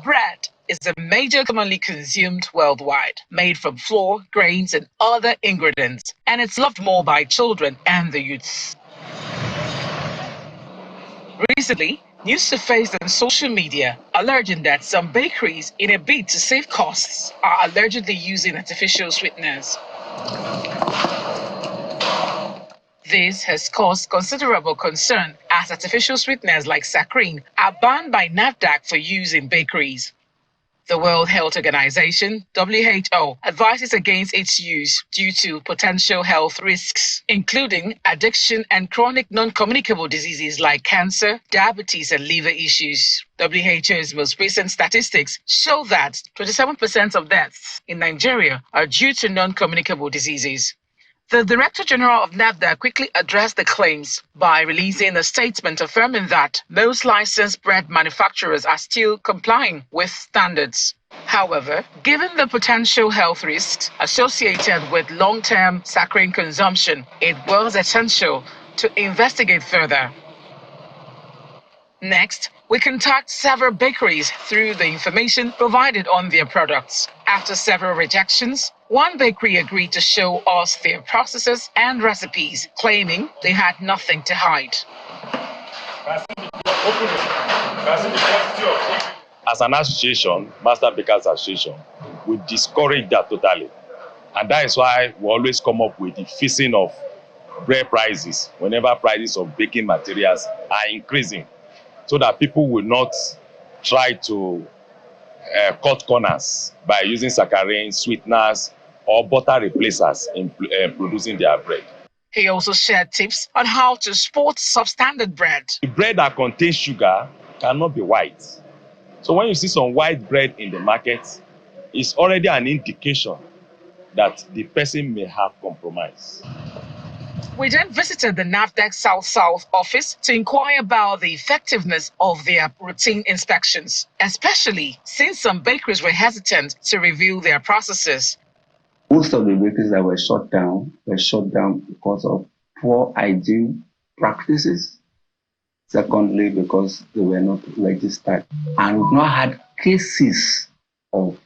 Bread is a major commonly consumed worldwide, made from flour, grains, and other ingredients, and it's loved more by children and the youths. Recently, news surfaced on social media alleging that some bakeries, in a bid to save costs, are allegedly using artificial sweeteners. This has caused considerable concern as artificial sweeteners like saccharin are banned by NAFDAC for use in bakeries. The World Health Organization, WHO, advises against its use due to potential health risks, including addiction and chronic non-communicable diseases like cancer, diabetes, and liver issues. WHO's most recent statistics show that 27% of deaths in Nigeria are due to non-communicable diseases. The Director General of NAFDAC quickly addressed the claims by releasing a statement affirming that most licensed bread manufacturers are still complying with standards. However, given the potential health risks associated with long-term saccharin consumption, it was essential to investigate further. Next, we contact several bakeries through the information provided on their products. After several rejections, one bakery agreed to show us their processes and recipes, claiming they had nothing to hide. As an association, Master Bakers Association, we discourage that totally. And that is why we always come up with the fixing of bread prices whenever prices of baking materials are increasing, so that people will not try to cut corners by using saccharin, sweeteners, or butter replacers in producing their bread. He also shared tips on how to spot substandard bread. The bread that contains sugar cannot be white. So when you see some white bread in the market, it's already an indication that the person may have compromise. We then visited the NAFDAC South office to inquire about the effectiveness of their routine inspections, especially since some bakeries were hesitant to reveal their processes. Most of the bakeries that were shut down because of poor hygiene practices. Secondly, because they were not registered. And we've not had cases of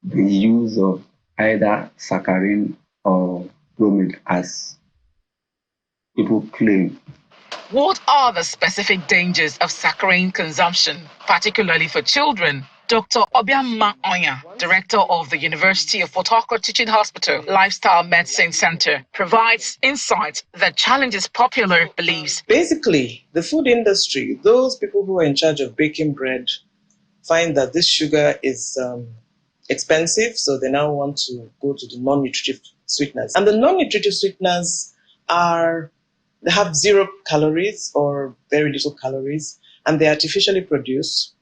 the use of either saccharin or bromide as people claim. What are the specific dangers of saccharin consumption, particularly for children? Dr. Obiama Onya, director of the University of Port Harcourt Teaching Hospital Lifestyle Medicine Center, provides insight that challenges popular beliefs. Basically, the food industry, those people who are in charge of baking bread, find that this sugar is expensive, so they now want to go to the non-nutritive sweeteners. And the non-nutritive sweeteners they have 0 calories or very little calories, and they're artificially produced.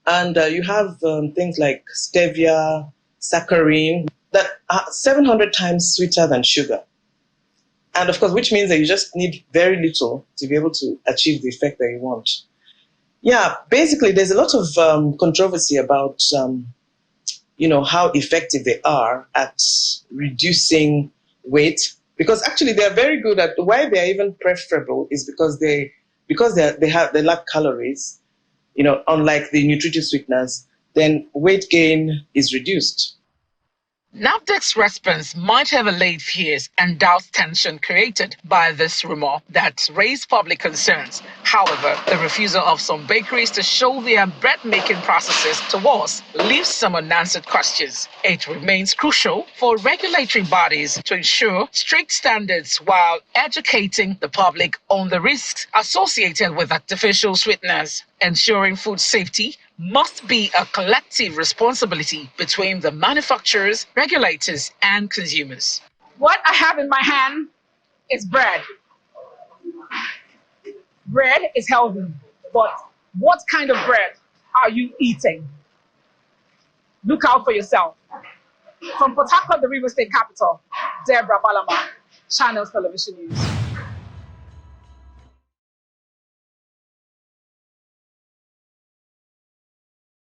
And you have things like stevia, saccharin, that are 700 times sweeter than sugar. And of course, which means that you just need very little to be able to achieve the effect that you want. Yeah, basically, there's a lot of controversy about how effective they are at reducing weight. Because actually they are very good at why they are even preferable is because they lack calories, unlike the nutritive sweeteners, then weight gain is reduced. NAFDAC's response might have allayed fears and doubt tension created by this rumor that raised public concerns. However, the refusal of some bakeries to show their bread-making processes to us leaves some unanswered questions. It remains crucial for regulatory bodies to ensure strict standards while educating the public on the risks associated with artificial sweeteners. Ensuring food safety must be a collective responsibility between the manufacturers, regulators, and consumers. What I have in my hand is bread. Bread is healthy, but what kind of bread are you eating? Look out for yourself. From Port Harcourt, the River State capital, Deborah Balama, Channels Television News.